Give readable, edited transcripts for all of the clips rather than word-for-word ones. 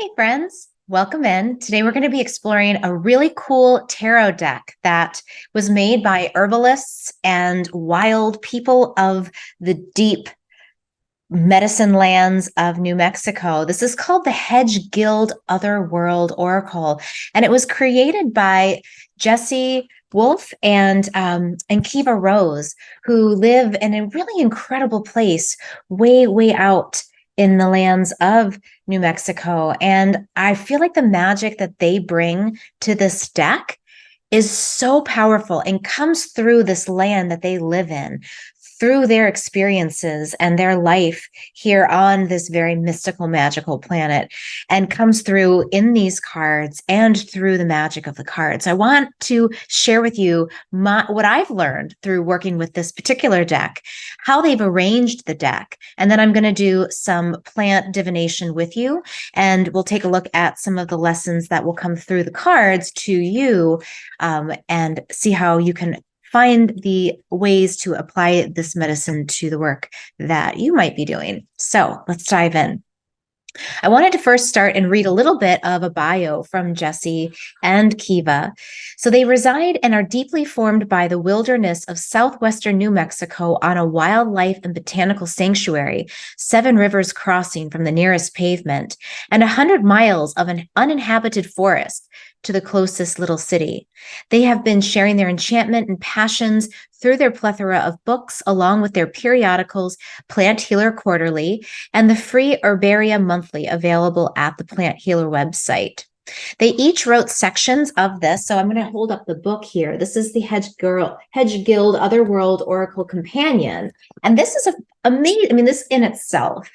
Hey friends, welcome in. Today we're going to be exploring a really cool tarot deck that was made by herbalists and wild people of the deep medicine lands of New Mexico. This is called the Hedge Guild Otherworld Oracle, and it was created by Jesse Wolf and Kiva Rose, who live in a really incredible place way out in the lands of New Mexico. And I feel like the magic that they bring to this deck is so powerful and comes through this land that they live in, through their experiences and their life here on this very mystical, magical planet, and comes through in these cards and through the magic of the cards. I want to share with you what I've learned through working with this particular deck, how they've arranged the deck, and then I'm going to do some plant divination with you, and we'll take a look at some of the lessons that will come through the cards to you, and see how you can find the ways to apply this medicine to the work that you might be doing. So let's dive in. I wanted to first start and read a little bit of a bio from Jesse and Kiva. So they reside and are deeply formed by the wilderness of southwestern New Mexico on a wildlife and botanical sanctuary, 7 rivers crossing from the nearest pavement, and 100 miles of an uninhabited forest to the closest little city. They have been sharing their enchantment and passions through their plethora of books, along with their periodicals, Plant Healer Quarterly, and the free Herbaria Monthly available at the Plant Healer website. They each wrote sections of this. So I'm going to hold up the book here. This is the Hedge Guild Otherworld Oracle Companion. And this is amazing. I mean, this in itself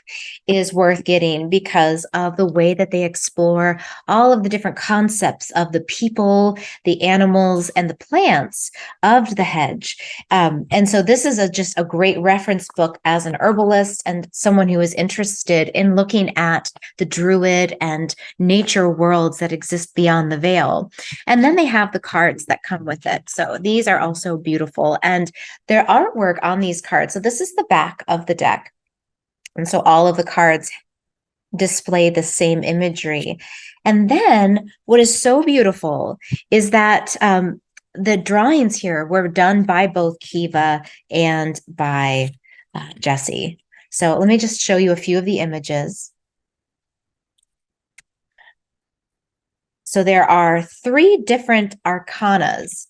is worth getting because of the way that they explore all of the different concepts of the people, the animals, and the plants of the hedge. And so this is just a great reference book as an herbalist and someone who is interested in looking at the druid and nature worlds that exist beyond the veil. And then they have the cards that come with it. So these are also beautiful. And their artwork on these cards. So this is the back of the deck. And so all of the cards display the same imagery. And then what is so beautiful is that the drawings here were done by both Kiva and by Jesse. So let me just show you a few of the images. So there are 3 different arcanas,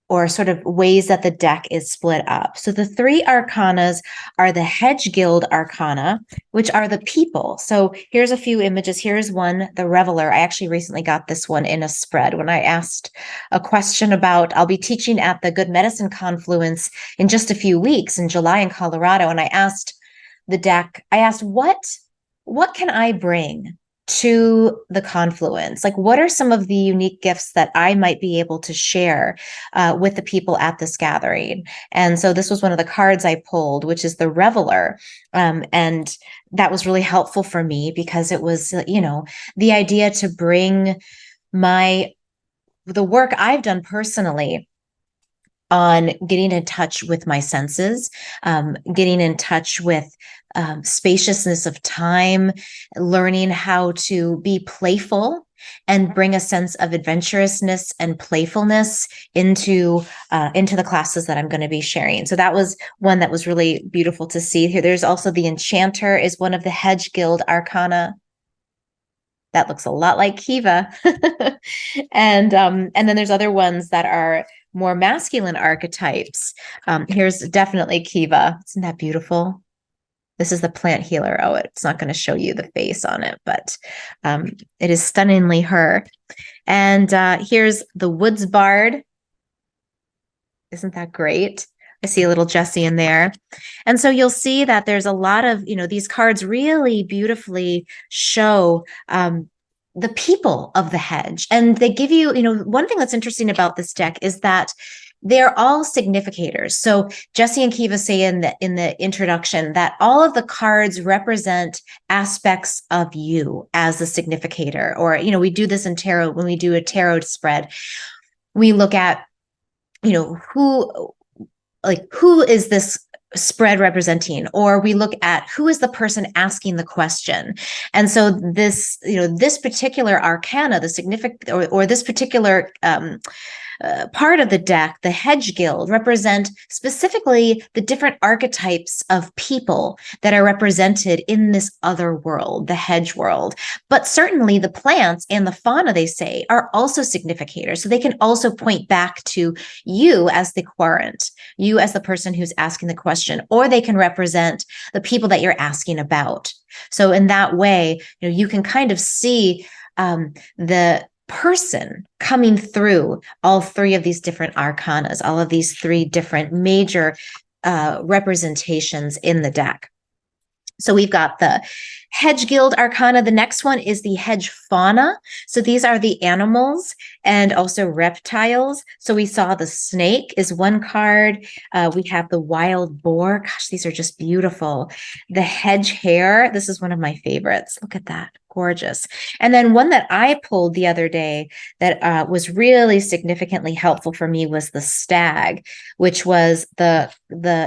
or sort of ways that the deck is split up. So the 3 arcanas are the Hedge Guild Arcana, which are the people. So here's a few images. Here's one, the Reveler. I actually recently got this one in a spread when I asked a question about, I'll be teaching at the Good Medicine Confluence in just a few weeks in July in Colorado. And I asked the deck, what can I bring to the confluence? Like, what are some of the unique gifts that I might be able to share with the people at this gathering? And so this was one of the cards I pulled, which is the Reveler. And that was really helpful for me because it was, the idea to bring the work I've done personally on getting in touch with my senses, getting in touch with spaciousness of time, learning how to be playful and bring a sense of adventurousness and playfulness into the classes that I'm going to be sharing. So that was one that was really beautiful to see here. There's also the Enchanter is one of the Hedge Guild Arcana. That looks a lot like Kiva. And then there's other ones that are more masculine archetypes. Here's definitely Kiva. Isn't that beautiful? This is the Plant Healer. Oh, it's not going to show you the face on it, but it is stunningly her. And here's the Woods Bard. Isn't that great? I see a little Jesse in there. And so you'll see that there's a lot of, these cards really beautifully show the people of the hedge. And they give you, one thing that's interesting about this deck is that they're all significators. So Jesse and Kiva say in the introduction that all of the cards represent aspects of you as a significator. Or, we do this in tarot. When we do a tarot spread, we look at, who is this spread representing, or we look at who is the person asking the question. And so this, this particular arcana, the significant, or this particular part of the deck, the Hedge Guild, represent specifically the different archetypes of people that are represented in this other world, the hedge world. But certainly the plants and the fauna, they say, are also significators. So they can also point back to you as the querent, you as the person who's asking the question, or they can represent the people that you're asking about. So in that way, you can kind of see the person coming through all three of these different arcanas, all of these three different major representations in the deck. So we've got the Hedge Guild Arcana. The next one is the Hedge Fauna. So these are the animals and also reptiles. So we saw the snake is one card. We have the wild boar. Gosh, these are just beautiful. The hedge hare. This is one of my favorites. Look at that. Gorgeous. And then one that I pulled the other day that was really significantly helpful for me was the stag, which was the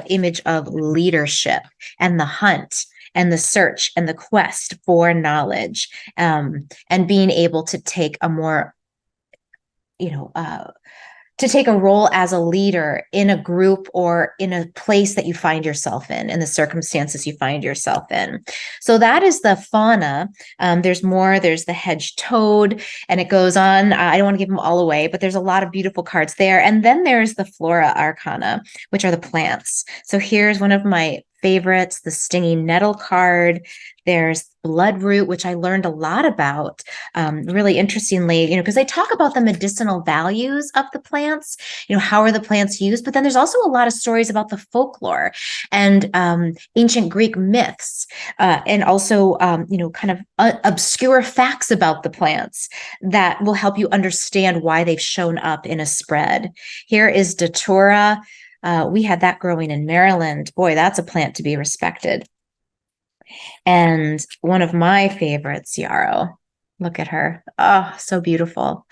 image of leadership and the hunt and the search and the quest for knowledge, and being able to take a more, to take a role as a leader in a group or in a place that you find yourself in the circumstances you find yourself in. So that is the fauna. There's more. There's the hedge toad, and it goes on. I don't want to give them all away, but there's a lot of beautiful cards there. And then there's the flora arcana, which are the plants. So here's one of my favorites, the stinging nettle card. There's bloodroot, which I learned a lot about, really interestingly, because they talk about the medicinal values of the plants, how are the plants used, but then there's also a lot of stories about the folklore and ancient Greek myths, and also, kind of obscure facts about the plants that will help you understand why they've shown up in a spread. Here is Datura. We had that growing in Maryland. Boy, that's a plant to be respected. And one of my favorites, yarrow. Look at her. Oh, so beautiful.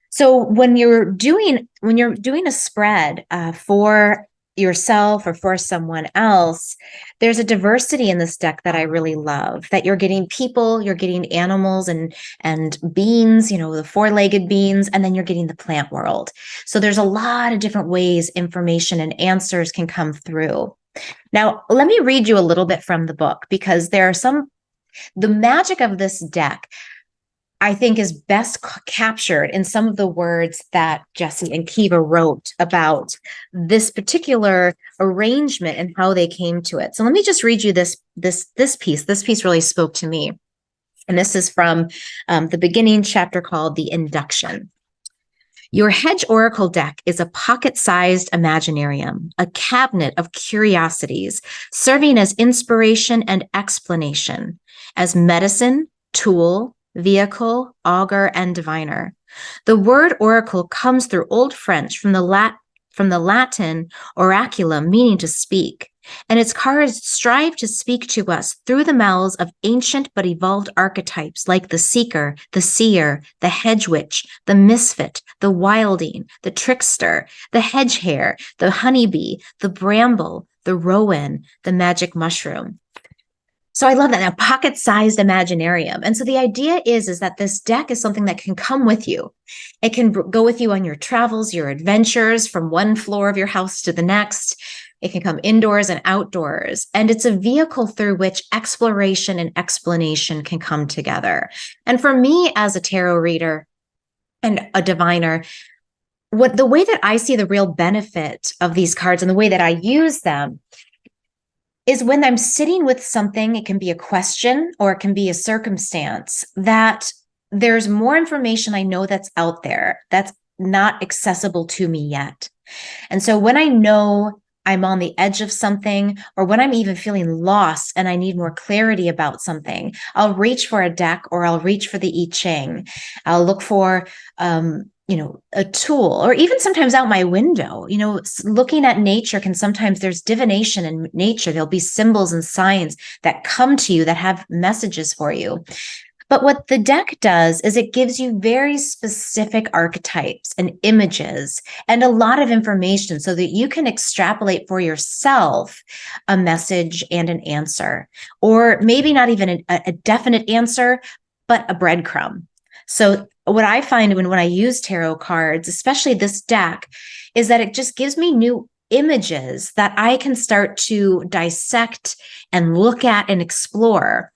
So when you're doing a spread for yourself or for someone else, there's a diversity in this deck that I really love, that you're getting people, you're getting animals and beings, the four-legged beings, and then you're getting the plant world. So there's a lot of different ways information and answers can come through. Now, let me read you a little bit from the book, because the magic of this deck, I think, is best captured in some of the words that Jesse and Kiva wrote about this particular arrangement and how they came to it. So let me just read you this piece. This piece really spoke to me. And this is from the beginning chapter called The Induction. Your Hedge Oracle deck is a pocket-sized imaginarium, a cabinet of curiosities, serving as inspiration and explanation, as medicine, tool, vehicle, augur, and diviner. The word oracle comes through Old French from the Latin oraculum, meaning to speak, and its cards strive to speak to us through the mouths of ancient but evolved archetypes like the seeker, the seer, the hedge witch, the misfit, the wilding, the trickster, the hedge hare, the honeybee, the bramble, the rowan, the magic mushroom. So I love that. Now, pocket-sized imaginarium. And so the idea is that this deck is something that can come with you. It can go with you on your travels, your adventures from one floor of your house to the next. It can come indoors and outdoors. And it's a vehicle through which exploration and explanation can come together. And for me as a tarot reader and a diviner, the way that I see the real benefit of these cards and the way that I use them is when I'm sitting with something. It can be a question or it can be a circumstance that there's more information I know that's out there that's not accessible to me yet. And so when I know I'm on the edge of something, or when I'm even feeling lost and I need more clarity about something, I'll reach for a deck or I'll reach for the I Ching. I'll look for a tool, or even sometimes out my window, looking at nature can sometimes, there's divination in nature. There'll be symbols and signs that come to you that have messages for you. But what the deck does is it gives you very specific archetypes and images and a lot of information so that you can extrapolate for yourself a message and an answer, or maybe not even a definite answer, but a breadcrumb. So what I find when I use tarot cards, especially this deck, is that it just gives me new images that I can start to dissect and look at and explore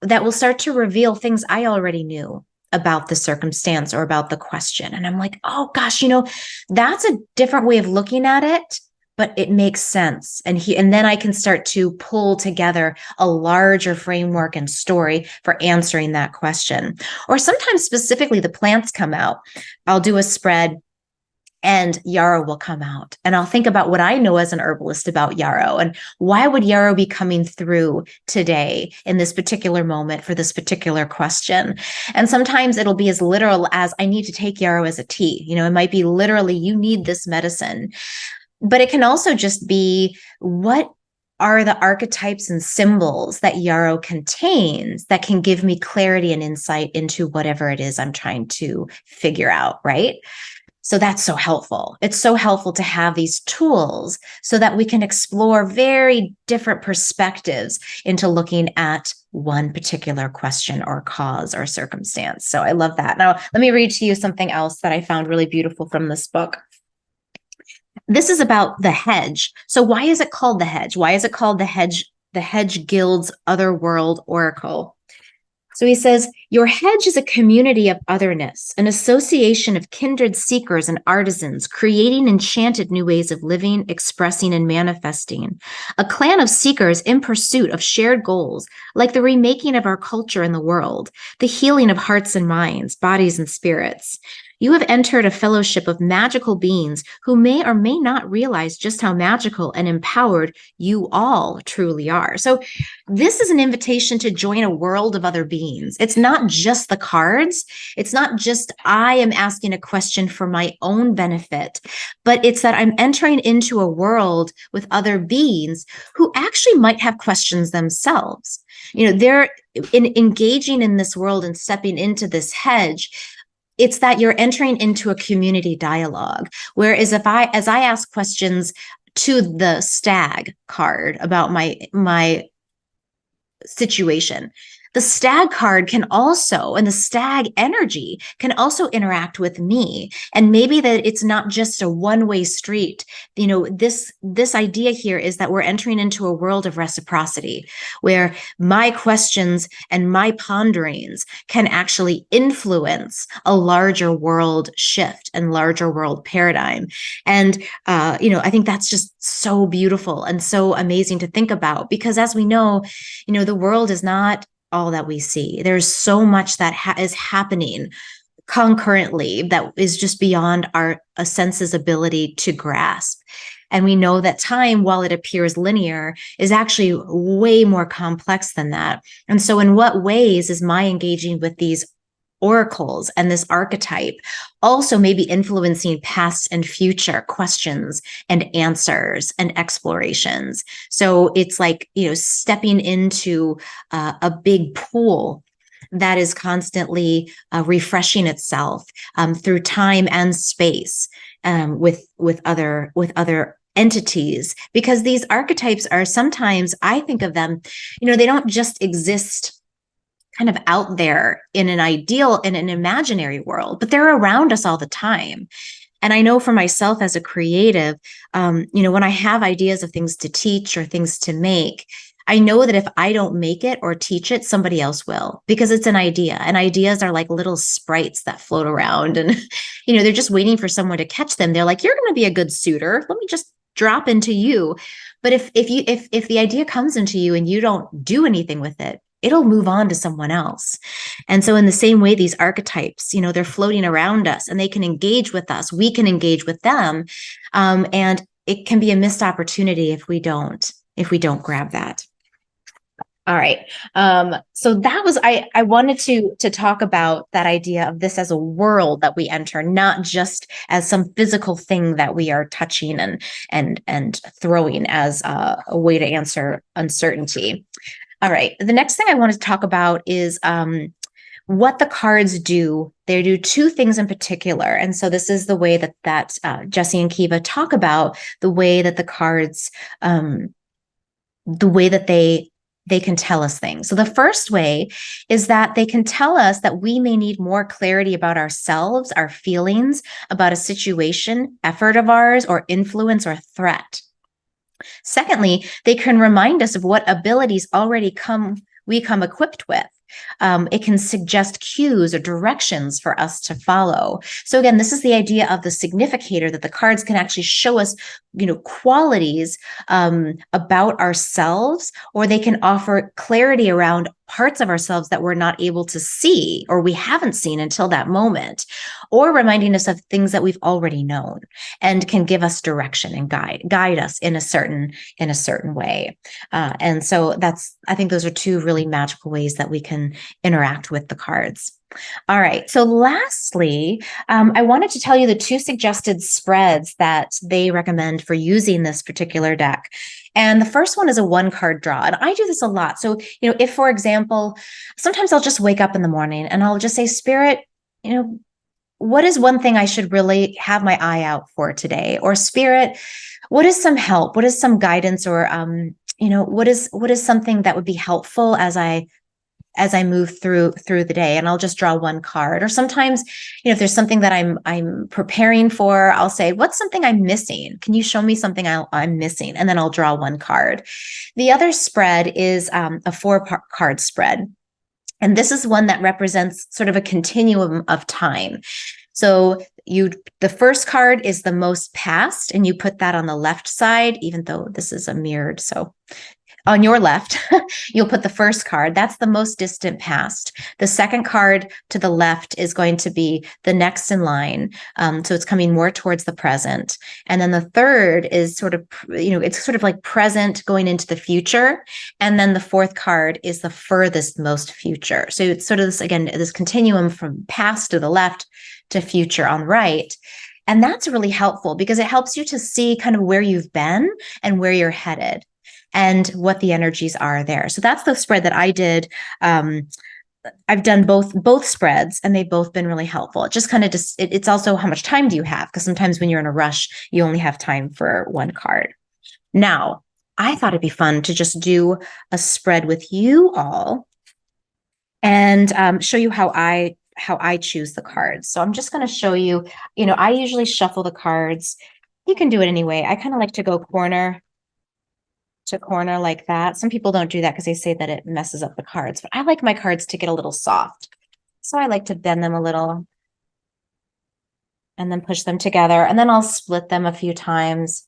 that will start to reveal things I already knew about the circumstance or about the question. And I'm like, oh gosh, that's a different way of looking at it, but it makes sense. And then I can start to pull together a larger framework and story for answering that question. Or sometimes specifically the plants come out. I'll do a spread and yarrow will come out. And I'll think about what I know as an herbalist about yarrow and why would yarrow be coming through today in this particular moment for this particular question. And sometimes it'll be as literal as I need to take yarrow as a tea. It might be literally you need this medicine. But it can also just be what are the archetypes and symbols that yarrow contains that can give me clarity and insight into whatever it is I'm trying to figure out, right? So that's so helpful. It's so helpful to have these tools so that we can explore very different perspectives into looking at one particular question or cause or circumstance. So I love that. Now, let me read to you something else that I found really beautiful from this book. This is about the hedge. So why is it called the hedge? Why is it called the Hedge Guild's Otherworld Oracle? So he says, your hedge is a community of otherness, an association of kindred seekers and artisans, creating enchanted new ways of living, expressing, and manifesting. A clan of seekers in pursuit of shared goals, like the remaking of our culture and the world, the healing of hearts and minds, bodies and spirits. You have entered a fellowship of magical beings who may or may not realize just how magical and empowered you all truly are. So this is an invitation to join a world of other beings. It's not just the cards. It's not just I am asking a question for my own benefit, but it's that I'm entering into a world with other beings who actually might have questions themselves. They're engaging in this world and stepping into this hedge. It's that you're entering into a community dialogue. Whereas as I ask questions to the stag card about my situation, the stag card can also, and the stag energy can also interact with me. And maybe that it's not just a one-way street. This idea here is that we're entering into a world of reciprocity, where my questions and my ponderings can actually influence a larger world shift and larger world paradigm. And, I think that's just so beautiful and so amazing to think about, because as we know, the world is not all that we see. There's so much that is happening concurrently that is just beyond our sense's ability to grasp. And we know that time, while it appears linear, is actually way more complex than that. And so in what ways is my engaging with these oracles and this archetype also maybe influencing past and future questions and answers and explorations? So it's like, stepping into a big pool that is constantly refreshing itself through time and space with other entities, because these archetypes are sometimes, I think of them, they don't just exist kind of out there in an imaginary world, but they're around us all the time. And I know for myself as a creative, when I have ideas of things to teach or things to make, I know that if I don't make it or teach it, somebody else will, because it's an idea, and ideas are like little sprites that float around, and, they're just waiting for someone to catch them. They're like, you're going to be a good suitor. Let me just drop into you. But if the idea comes into you and you don't do anything with it, it'll move on to someone else. And so in the same way, these archetypes, they're floating around us and they can engage with us. We can engage with them. And it can be a missed opportunity if we don't grab that. All right. So that was, I wanted to talk about that idea of this as a world that we enter, not just as some physical thing that we are touching and throwing as a way to answer uncertainty. All right. The next thing I want to talk about is what the cards do. They do two things in particular. And so this is the way that Jesse and Kiva talk about the way that the cards, the way that they can tell us things. So the first way is that they can tell us that we may need more clarity about ourselves, our feelings, about a situation, effort of ours, or influence or threat. Secondly, they can remind us of what abilities we come equipped with. It can suggest cues or directions for us to follow. So again, this is the idea of the significator, that the cards can actually show us, qualities about ourselves, or they can offer clarity around parts of ourselves that we're not able to see or we haven't seen until that moment, or reminding us of things that we've already known and can give us direction and guide us in a certain way. And so I think those are two really magical ways that we can interact with the cards. All right. So lastly, I wanted to tell you the two suggested spreads that they recommend for using this particular deck. And the first one is a 1-card draw. And I do this a lot. So, if, for example, sometimes I'll just wake up in the morning and I'll just say, Spirit, what is one thing I should really have my eye out for today? Or Spirit, what is some help? What is some guidance? Or, what is something that would be helpful as I move through the day? And I'll just draw 1 card. Or sometimes, if there's something that I'm preparing for, I'll say, what's something I'm missing? Can you show me something I'm missing? And then I'll draw 1 card. The other spread is a 4-card spread. And this is one that represents sort of a continuum of time. So the first card is the most past, and you put that on the left side, even though this is a mirrored. So on your left, you'll put the first card. That's the most distant past. The second card to the left is going to be the next in line. So it's coming more towards the present. And then the third is sort of, it's sort of like present going into the future. And then the fourth card is the furthest most future. So it's sort of this continuum from past to the left to future on the right. And that's really helpful because it helps you to see kind of where you've been and where you're headed, and what the energies are there. So that's the spread that I did. I've done both spreads, and they've both been really helpful. It just kind of it's also how much time do you have? Because sometimes when you're in a rush, you only have time for 1 card. Now, I thought it'd be fun to just do a spread with you all and show you how I choose the cards. So I'm just going to show you, I usually shuffle the cards. You can do it anyway. I kind of like to go corner to corner like that. Some people don't do that because they say that it messes up the cards, but I like my cards to get a little soft. So I like to bend them a little and then push them together, and then I'll split them a few times.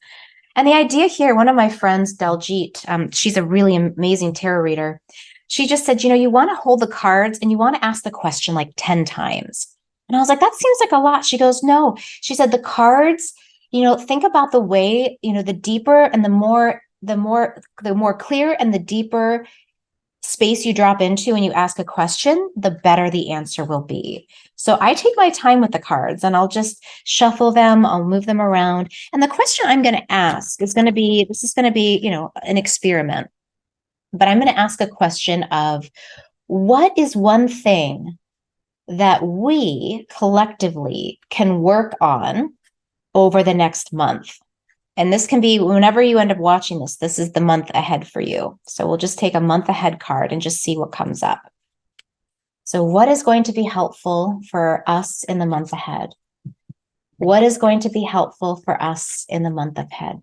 And the idea here, one of my friends, Daljeet, she's a really amazing tarot reader. She just said, you want to hold the cards and you want to ask the question like 10 times. And I was like, that seems like a lot. She goes, no. She said, the cards, think about the way, the deeper and the more clear and the deeper space you drop into when you ask a question, the better the answer will be. So I take my time with the cards and I'll just shuffle them. I'll move them around. And the question I'm going to ask is going to be, an experiment, but I'm going to ask a question of, what is one thing that we collectively can work on over the next month? And this can be whenever you end up watching this. This is the month ahead for you. So we'll just take a month ahead card and just see what comes up. So what is going to be helpful for us in the month ahead? What is going to be helpful for us in the month ahead?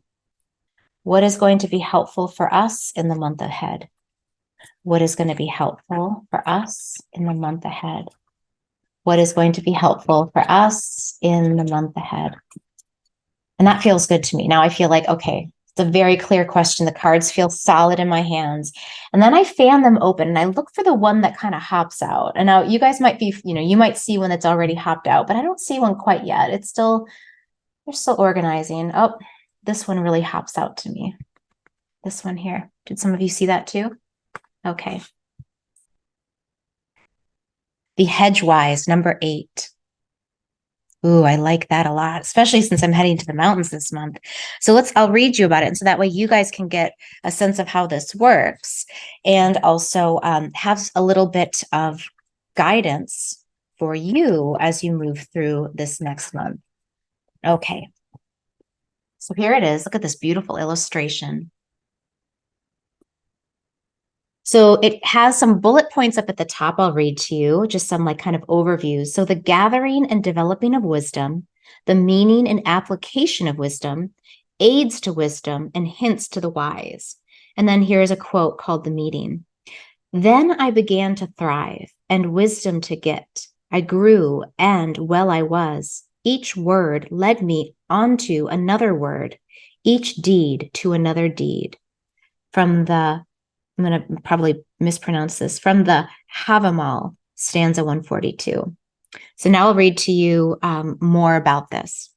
What is going to be helpful for us in the month ahead? What is going to be helpful for us in the month ahead? What is going to be helpful for us in the month ahead? And that feels good to me. Now I feel like, okay, it's a very clear question. The cards feel solid in my hands. And then I fan them open and I look for the one that kind of hops out. And now you guys might be, you might see one that's already hopped out, but I don't see one quite yet. They're still organizing. Oh, this one really hops out to me. This one here. Did some of you see that too? Okay. The Hedgewise, number 8. Ooh, I like that a lot, especially since I'm heading to the mountains this month. So I'll read you about it. And so that way you guys can get a sense of how this works and also have a little bit of guidance for you as you move through this next month. Okay. So here it is. Look at this beautiful illustration. So it has some bullet points up at the top I'll read to you, just some like kind of overviews. So the gathering and developing of wisdom, the meaning and application of wisdom, aids to wisdom, and hints to the wise. And then here's a quote called The Meeting. Then I began to thrive and wisdom to get. I grew and well I was. Each word led me onto another word, each deed to another deed. From the I'm going to probably mispronounce this, from the Havamal, stanza 142. So now I'll read to you more about this.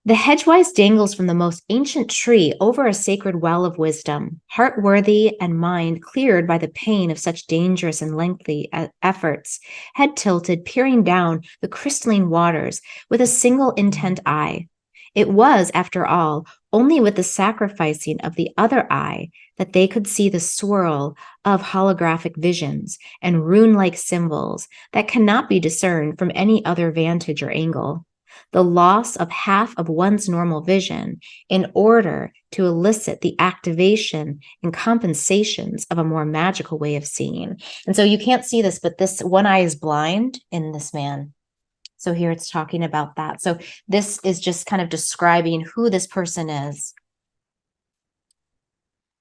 The hedgewise dangles from the most ancient tree over a sacred well of wisdom, heart-worthy and mind cleared by the pain of such dangerous and lengthy efforts, head tilted, peering down the crystalline waters with a single intent eye. It was, after all, only with the sacrificing of the other eye that they could see the swirl of holographic visions and rune-like symbols that cannot be discerned from any other vantage or angle. The loss of half of one's normal vision in order to elicit the activation and compensations of a more magical way of seeing. And so you can't see this, but this one eye is blind in this man. So here it's talking about that. So this is just kind of describing who this person is.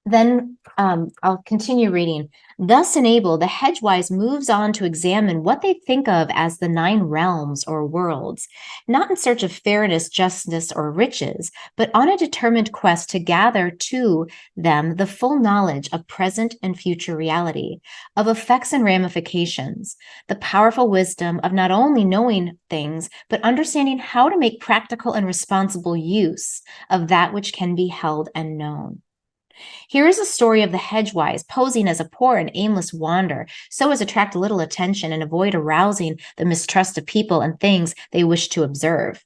Then I'll continue reading. Thus enabled, the hedgewise moves on to examine what they think of as the 9 realms or worlds, not in search of fairness, justice, or riches, but on a determined quest to gather to them the full knowledge of present and future reality, of effects and ramifications, the powerful wisdom of not only knowing things, but understanding how to make practical and responsible use of that which can be held and known. Here is a story of the hedgewise posing as a poor and aimless wanderer, so as to attract little attention and avoid arousing the mistrust of people and things they wish to observe.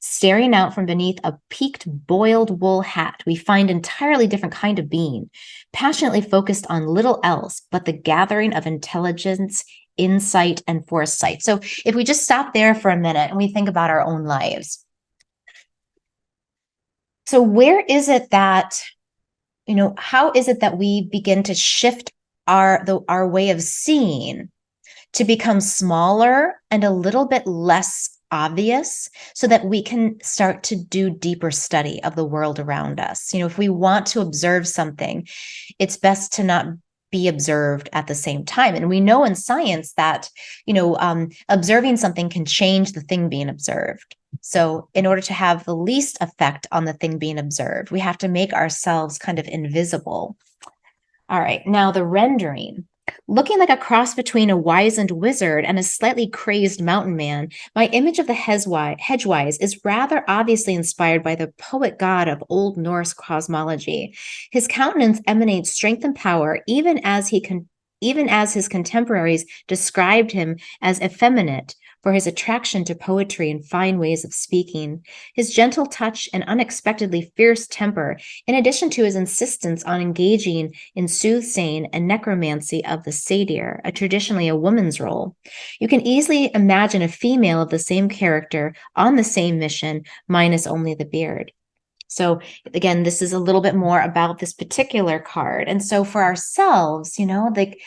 Staring out from beneath a peaked boiled wool hat, we find entirely different kind of being, passionately focused on little else but the gathering of intelligence, insight, and foresight. So if we just stop there for a minute and we think about our own lives. So where is it that how is it that we begin to shift our way of seeing to become smaller and a little bit less obvious so that we can start to do deeper study of the world around us? If we want to observe something, it's best to not be observed at the same time. And we know in science that, observing something can change the thing being observed. So in order to have the least effect on the thing being observed, we have to make ourselves kind of invisible. All right, now the rendering. Looking like a cross between a wizened wizard and a slightly crazed mountain man, my image of the hedgewise is rather obviously inspired by the poet god of Old Norse cosmology. His countenance emanates strength and power, even as his contemporaries described him as effeminate for his attraction to poetry and fine ways of speaking, his gentle touch and unexpectedly fierce temper, in addition to his insistence on engaging in soothsaying and necromancy of the satyr, traditionally a woman's role. You can easily imagine a female of the same character on the same mission, minus only the beard. So again, this is a little bit more about this particular card. And so for ourselves, like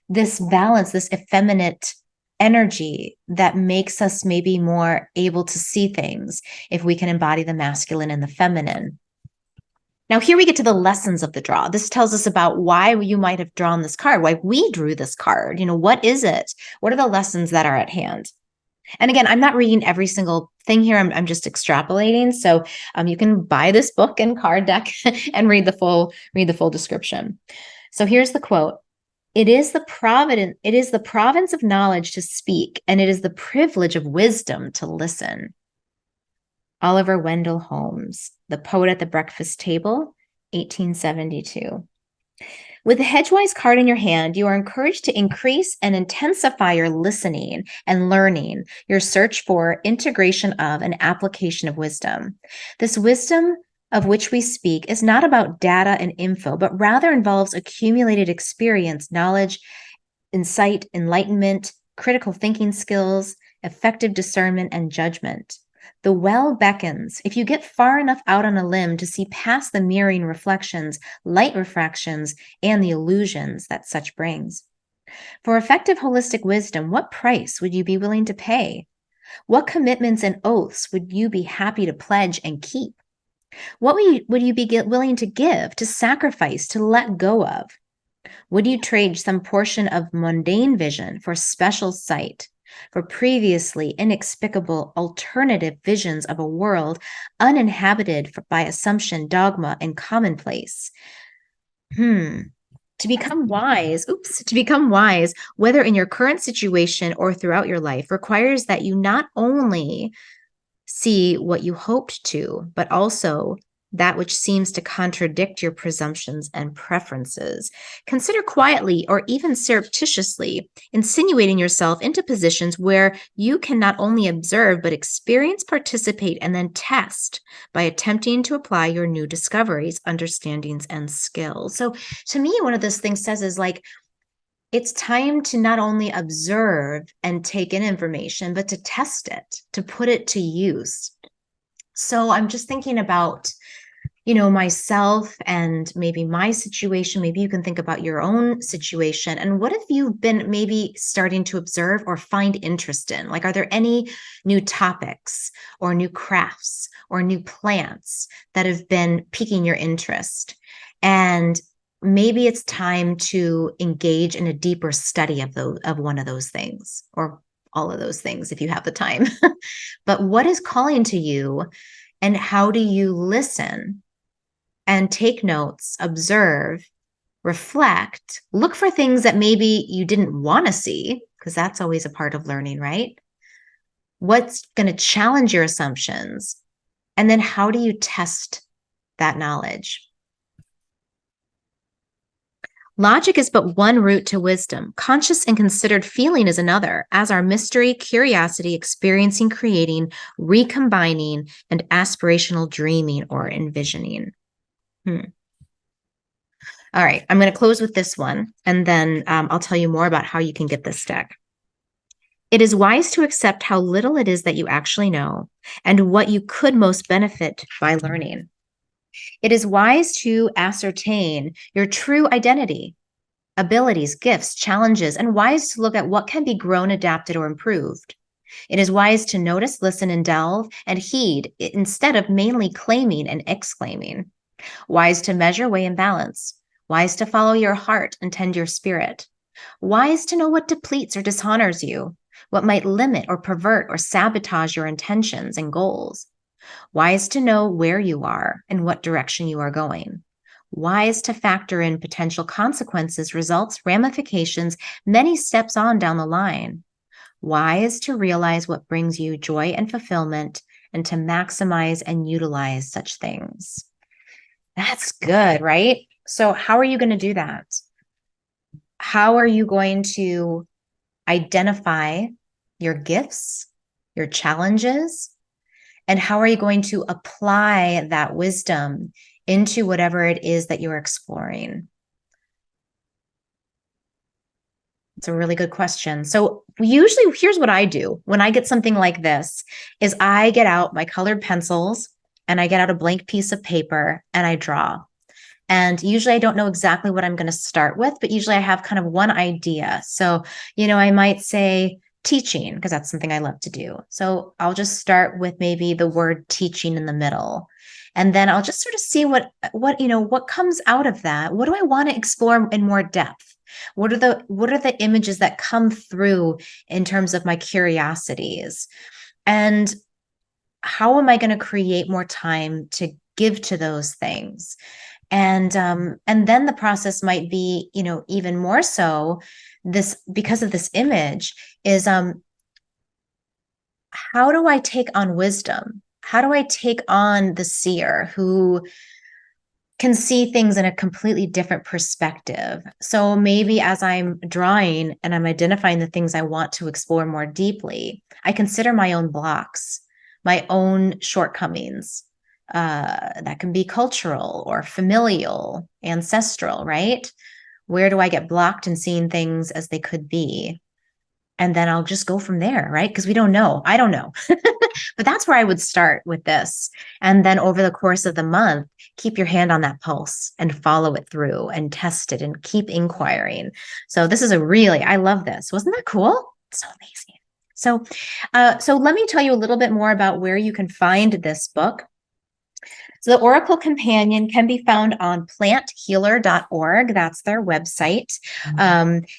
this balance, this effeminate energy that makes us maybe more able to see things if we can embody the masculine and the feminine. Now, here we get to the lessons of the draw. This tells us about why you might have drawn this card, why we drew this card. What is it? What are the lessons that are at hand? And again, I'm not reading every single thing here. I'm just extrapolating. So you can buy this book and card deck and read the full description. So here's the quote. It is the province of knowledge to speak, and it is the privilege of wisdom to listen. Oliver Wendell Holmes, The Poet at the Breakfast Table, 1872. With the hedgewise card in your hand, you are encouraged to increase and intensify your listening and learning, your search for integration of and application of wisdom. This wisdom of which we speak is not about data and info, but rather involves accumulated experience, knowledge, insight, enlightenment, critical thinking skills, effective discernment, and judgment. The well beckons. If you get far enough out on a limb to see past the mirroring reflections, light refractions, and the illusions that such brings. For effective holistic wisdom, what price would you be willing to pay? What commitments and oaths would you be happy to pledge and keep? What would you be willing to give, to sacrifice, to let go of? Would you trade some portion of mundane vision for special sight, for previously inexplicable alternative visions of a world uninhabited by assumption, dogma, and commonplace? To become wise, whether in your current situation or throughout your life, requires that you not only see what you hoped to, but also that which seems to contradict your presumptions and preferences. Consider quietly or even surreptitiously insinuating yourself into positions where you can not only observe, but experience, participate, and then test by attempting to apply your new discoveries, understandings, and skills. So to me, one of those things says is like, it's time to not only observe and take in information, but to test it, to put it to use. So I'm just thinking about, myself and maybe my situation. Maybe you can think about your own situation. And what have you been maybe starting to observe or find interest in? Like, are there any new topics or new crafts or new plants that have been piquing your interest? And maybe it's time to engage in a deeper study of one of those things, or all of those things if you have the time. But what is calling to you, and how do you listen and take notes, observe, reflect, look for things that maybe you didn't want to see, because that's always a part of learning, right? What's going to challenge your assumptions? And then how do you test that knowledge? Logic is but one route to wisdom. Conscious and considered feeling is another, as are mystery, curiosity, experiencing, creating, recombining, and aspirational dreaming or envisioning. All right, I'm going to close with this one, and then I'll tell you more about how you can get this deck. It is wise to accept how little it is that you actually know and what you could most benefit by learning. It is wise to ascertain your true identity, abilities, gifts, challenges, and wise to look at what can be grown, adapted, or improved. It is wise to notice, listen, and delve and heed instead of mainly claiming and exclaiming. Wise to measure, weigh, and balance. Wise to follow your heart and tend your spirit. Wise to know what depletes or dishonors you, what might limit or pervert or sabotage your intentions and goals. Wise to know where you are and what direction you are going. Wise to factor in potential consequences, results, ramifications, many steps on down the line. Wise to realize what brings you joy and fulfillment and to maximize and utilize such things. That's good, right? So how are you going to do that? How are you going to identify your gifts, your challenges, and how are you going to apply that wisdom into whatever it is that you're exploring? It's a really good question. So usually, here's what I do when I get something like this is I get out my colored pencils and I get out a blank piece of paper and I draw. And usually I don't know exactly what I'm going to start with, but usually I have kind of one idea. So, I might say teaching, because that's something I love to do. So I'll just start with maybe the word teaching in the middle. And then I'll just sort of see what comes out of that. What do I want to explore in more depth? What are the images that come through in terms of my curiosities? And how am I going to create more time to give to those things? And then the process might be, even more so this, because of this image, is how do I take on wisdom? How do I take on the seer who can see things in a completely different perspective? So maybe as I'm drawing and I'm identifying the things I want to explore more deeply, I consider my own blocks, my own shortcomings. That can be cultural or familial, ancestral, right? Where do I get blocked in seeing things as they could be? And then I'll just go from there, right? Because we don't know. I don't know. But that's where I would start with this. And then over the course of the month, keep your hand on that pulse and follow it through and test it and keep inquiring. So this is I love this. Wasn't that cool? So amazing. So let me tell you a little bit more about where you can find this book. So the Oracle Companion can be found on planthealer.org. That's their website.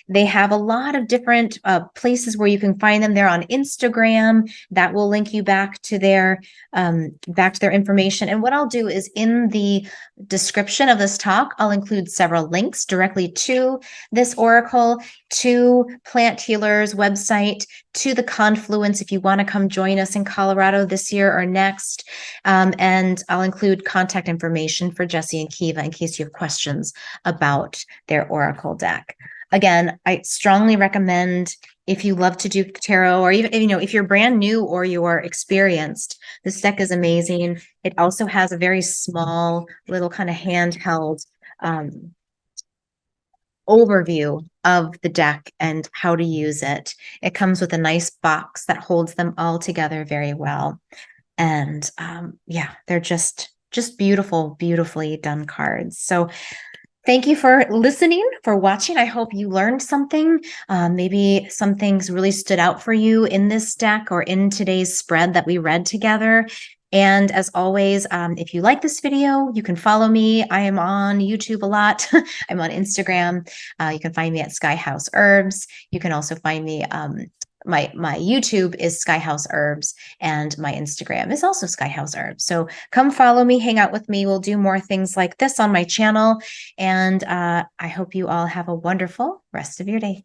They have a lot of different places where you can find them. They're on Instagram. That will link you back to their information. And what I'll do is in the description of this talk, I'll include several links directly to this Oracle, to Plant Healer's website, to the Confluence if you want to come join us in Colorado this year or next. And I'll include contact information for Jesse and Kiva in case you have questions about their Oracle deck. Again, I strongly recommend, if you love to do tarot, or even, if you're brand new or you're experienced, this deck is amazing. It also has a very small little kind of handheld overview of the deck and how to use it. It comes with a nice box that holds them all together very well. And yeah, they're just beautiful, beautifully done cards. So thank you for listening, for watching. I hope you learned something. Maybe some things really stood out for you in this deck or in today's spread that we read together. And as always, if you like this video, you can follow me. I am on YouTube a lot. I'm on Instagram. You can find me at Sky House Herbs. You can also find me my YouTube is Sky House Herbs, and my Instagram is also Sky House Herbs. So come follow me, hang out with me. We'll do more things like this on my channel. And I hope you all have a wonderful rest of your day.